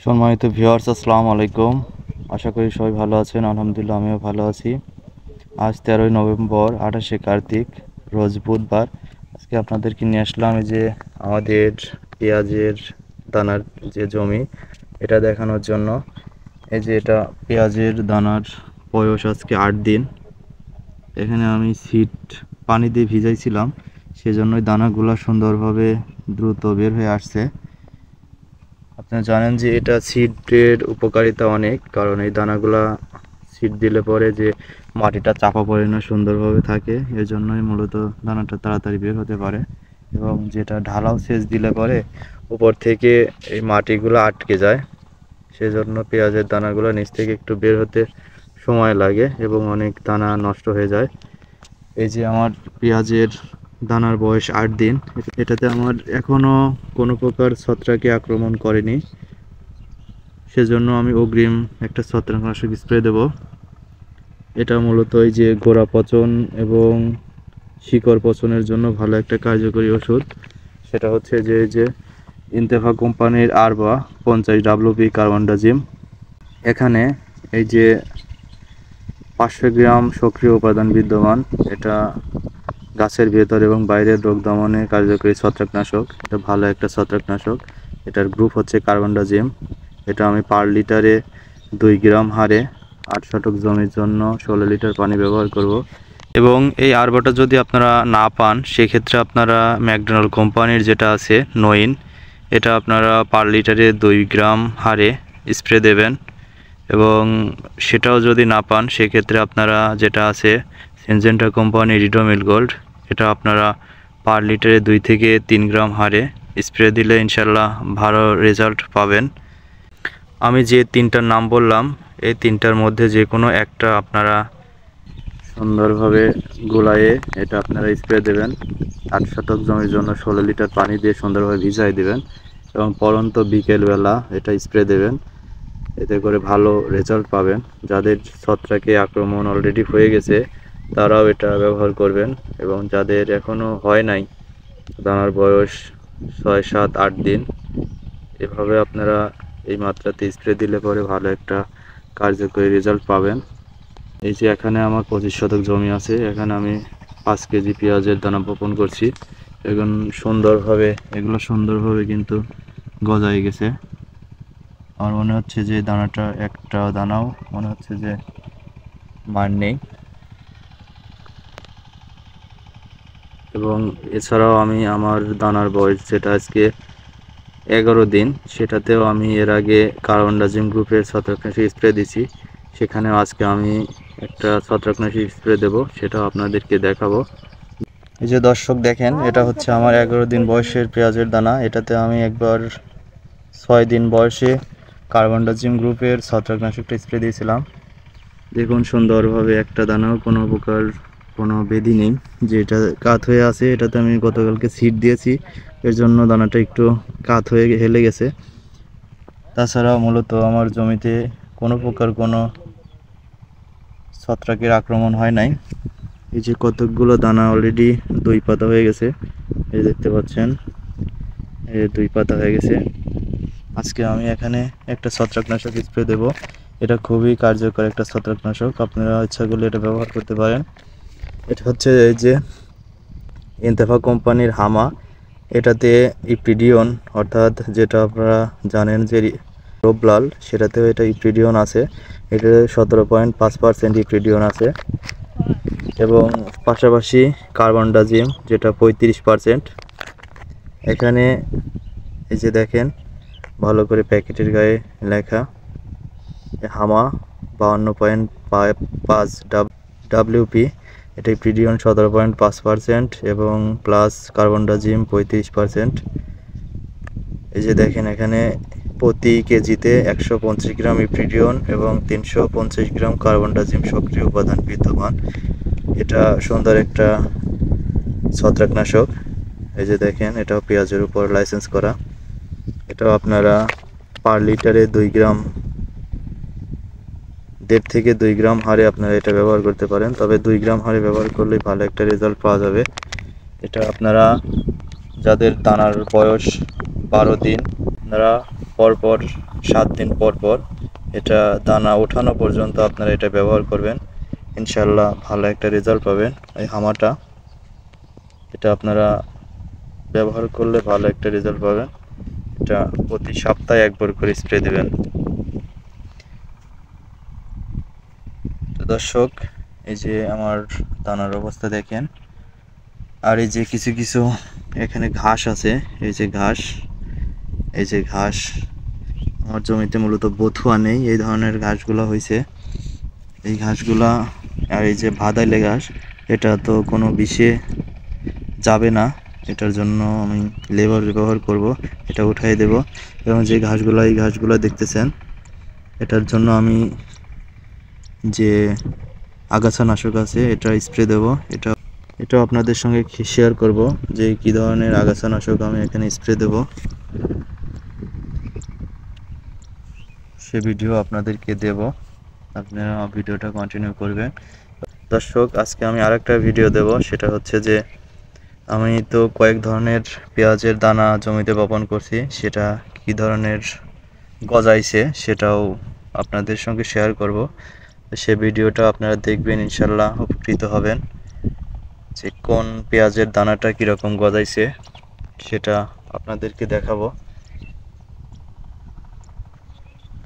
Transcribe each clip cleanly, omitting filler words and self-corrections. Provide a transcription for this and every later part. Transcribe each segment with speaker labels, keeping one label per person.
Speaker 1: সম্মানিত ভিউয়ার্স, আসসালামু আলাইকুম। আশা করি সবাই ভালো আছেন। আলহামদুলিল্লাহ, আমিও ভালো আছি। আজ 13ই নভেম্বর, 28শে কার্তিক, রোজ বুধবার। আজকে আপনাদেরকে নিয়ে আসলাম এই যে আমাদের পেঁয়াজের দানার যে জমি, এটা দেখানোর জন্য। এই যে এটা পেঁয়াজের দানার বয়স আজকে 8 দিন। এখানে আমি সিড পানি দিয়ে ভিজাইছিলাম, সেজন্যই দানাগুলো সুন্দরভাবে দ্রুত বের হয়ে আসছে। আপনারা জানেন যে এটা সিডের উপকারিতা অনেক, কারণ এই দানাগুলা সিড দিলে পরে যে মাটিটা চাপা পড়ে না, সুন্দরভাবে থাকে। এর জন্যই মূলত দানাটা তাড়াতাড়ি বের হতে পারে। এবং যেটা ঢালাও সেচ দিলে পরে উপর থেকে এই মাটিগুলো আটকে যায়, সেজন্য পেঁয়াজের দানাগুলো নিচ থেকে একটু বের হতে সময় লাগে এবং অনেক দানা নষ্ট হয়ে যায়। এই যে আমার পেঁয়াজের দানার বয়স 8 দিন। এটাতে আমার এখনও কোনো প্রকার ছত্রাকে আক্রমণ করেনি, সেজন্য আমি অগ্রিম একটা ছত্রাকনাশক স্প্রে দেব। এটা মূলত এই যে গোড়া পচন এবং শিকড় পচনের জন্য ভালো একটা কার্যকরী ওষুধ। সেটা হচ্ছে যে এই যে ইন্তেফা কোম্পানির আরবা 50 WP কার্বনডাজিম। এখানে এই যে 500 গ্রাম সক্রিয় উপাদান বিদ্যমান। এটা গাছের ভেতর এবং বাইরের রোগ দমনে কার্যকরী ছত্রাকনাশক। এটা ভালো একটা ছত্রাকনাশক। এটার গ্রুপ হচ্ছে কার্বনডাজিম। এটা আমি পার লিটারে 2 গ্রাম হারে 8 শতক জমির জন্য 16 লিটার পানি ব্যবহার করব। এবং এই আরবাটা যদি আপনারা না পান, সেক্ষেত্রে আপনারা ম্যাকডোনাল্ড কোম্পানির যেটা আছে নোইন, এটা আপনারা পার লিটারে 2 গ্রাম হারে স্প্রে দেবেন। এবং সেটাও যদি না পান, সেক্ষেত্রে আপনারা যেটা আছে সিনজেন্টা কোম্পানি রিডোমিল গোল্ড, এটা আপনারা পার লিটারে 2 থেকে 3 গ্রাম হারে স্প্রে দিলে ইনশাল্লাহ ভালো রেজাল্ট পাবেন। আমি যে 3টার নাম বললাম, এই 3টার মধ্যে যে কোনো একটা আপনারা সুন্দরভাবে গুলায়ে এটা আপনারা স্প্রে দেবেন। 8 শতক জমির জন্য 16 লিটার পানি দিয়ে সুন্দরভাবে ভিজাই দেবেন এবং পরন্ত বিকেলবেলা এটা স্প্রে দেবেন। এতে করে ভালো রেজাল্ট পাবেন। যাদের ছত্রাকে আক্রমণ অলরেডি হয়ে গেছে, তারাও এটা ব্যবহার করবেন। এবং যাদের এখনও হয় নাই, দানার বয়স 6, 7, 8 দিন, এভাবে আপনারা এই মাত্রাতে স্প্রে দিলে পরে ভালো একটা কার্যকরী রেজাল্ট পাবেন। এই যে এখানে আমার 25 শতক জমি আছে, এখানে আমি 5 কেজি পেঁয়াজের দানা বপন করছি। এগুলো সুন্দরভাবে কিন্তু গজায় গেছে। আমার মনে হচ্ছে যে দানাটা একটা দানাও মনে হচ্ছে যে মার নেই। এবং এছাড়াও আমি আমার দানার বয়স যেটা আজকে 11 দিন, সেটাতেও আমি এর আগে কার্বনডাজিম গ্রুপের ছত্রাকনাশক স্প্রে দিছি। সেখানেও আজকে আমি একটা ছত্রাকনাশক স্প্রে দেব, সেটাও আপনাদেরকে দেখাবো। এই যে দর্শক দেখেন, এটা হচ্ছে আমার 11 দিন বয়সের পেঁয়াজের দানা। এটাতে আমি একবার 6 দিন বয়সে কার্বনডাজিম গ্রুপের ছত্রাকনাশকটা স্প্রে দিয়েছিলাম। দেখুন সুন্দরভাবে একটা দানাও কোনো প্রকার কোনো বেধি নেই। যে এটা কাত হয়ে আছে, এটাতে আমি গতকালকে সিড দিয়েছি, এর জন্য দানাটা একটু কাত হয়ে হেলে গেছে। তাছাড়া মূলত আমার জমিতে কোনো প্রকার কোনো ছত্রাকের আক্রমণ হয় নাই। এই যে কতকগুলো দানা অলরেডি 2 পাতা হয়ে গেছে, এই দেখতে পাচ্ছেন, এই 2 পাতা হয়ে গেছে। আজকে আমি এখানে একটা ছত্রাকনাশক স্প্রে দেব। এটা খুবই কার্যকর একটা ছত্রাকনাশক, আপনারা ইচ্ছা করলে এটা ব্যবহার করতে পারেন। এটা হচ্ছে এই যে ইন্তেফা কোম্পানির হামা। এটাতে ইপ্রিডিয়ন, অর্থাৎ যেটা আপনারা জানেন যে রোবলাল, সেটাতেও এটা ইপ্রিডিয়ন আছে। এটা 17.5% ইপ্রিডিয়ন আছে। এবং পাশাপাশি কার্বনডাজিম যেটা 35%। এখানে এই যে দেখেন ভালো করে প্যাকেটের গায়ে লেখা হামা 52.5 WP। এটা ইপ্রিডিয়ন 17.5% এবং প্লাস কার্বনডাজিম 35%। এই যে দেখেন এখানে প্রতি কেজিতে 150 গ্রাম ইপ্রিডিয়ন এবং 350 গ্রাম কার্বনডাজিম সক্রিয় উপাদান বিদ্যমান। এটা সুন্দর একটা ছত্রাকনাশক। এই যে দেখেন, এটাও পেঁয়াজের উপর লাইসেন্স করা। এটাও আপনারা পার লিটারে 2 গ্রাম, 1.5 থেকে 2 গ্রাম হারে আপনারা এটা ব্যবহার করতে পারেন। তবে 2 গ্রাম হারে ব্যবহার করলেই ভালো একটা রেজাল্ট পাওয়া যাবে। এটা আপনারা যাদের দানার বয়স 12 দিন, আপনারা পরপর 7 দিন পর পর এটা দানা ওঠানো পর্যন্ত আপনারা এটা ব্যবহার করবেন। ইনশাল্লাহ ভালো একটা রেজাল্ট পাবেন। এই হামাটা এটা আপনারা ব্যবহার করলে ভালো একটা রেজাল্ট পাবেন। এটা প্রতি সপ্তাহে একবার করে স্প্রে দেবেন। তো দর্শক, এই যে আমার দানার অবস্থা দেখেন। আর এই যে কিছু কিছু এখানে ঘাস আছে, এই যে ঘাস আমার জমিতে মূলত বথুয়া নেই, এই ধরনের ঘাসগুলো হয়েছে। এই ঘাসগুলা আর এই যে ভাদাইলে ঘাস, এটা তো কোনো বিষে যাবে না, এটার জন্য আমি লেবার ব্যবহার করব, এটা উঠাই দেব। এবং যে ঘাসগুলো, এই ঘাসগুলো দেখতেছেন, এটার জন্য আমি যে আগাছানাশক আছে এটা স্প্রে দেব। এটাও আপনাদের সঙ্গে শেয়ার করব যে কি ধরনের আগাছানাশক আমি এখানে স্প্রে দেব, সে ভিডিও আপনাদেরকে দেব। আপনারা ভিডিওটা কন্টিনিউ করবেন। দর্শক, আজকে আমি আরেকটা ভিডিও দেব, সেটা হচ্ছে যে আমি তো কয়েক ধরনের পেঁয়াজের দানা জমিতে বপন করছি, সেটা কি ধরনের গজাইছে সেটাও আপনাদের সঙ্গে শেয়ার করব। সে ভিডিওটা আপনারা দেখবেন, ইনশাল্লাহ উপকৃত হবেন। যে কোন পেঁয়াজের দানাটা কীরকম গজাইছে সেটা আপনাদেরকে দেখাবো।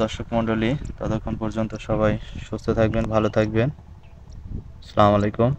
Speaker 1: দর্শক মণ্ডলী, ততক্ষণ পর্যন্ত সবাই সুস্থ থাকবেন, ভালো থাকবেন। আসসালামু আলাইকুম।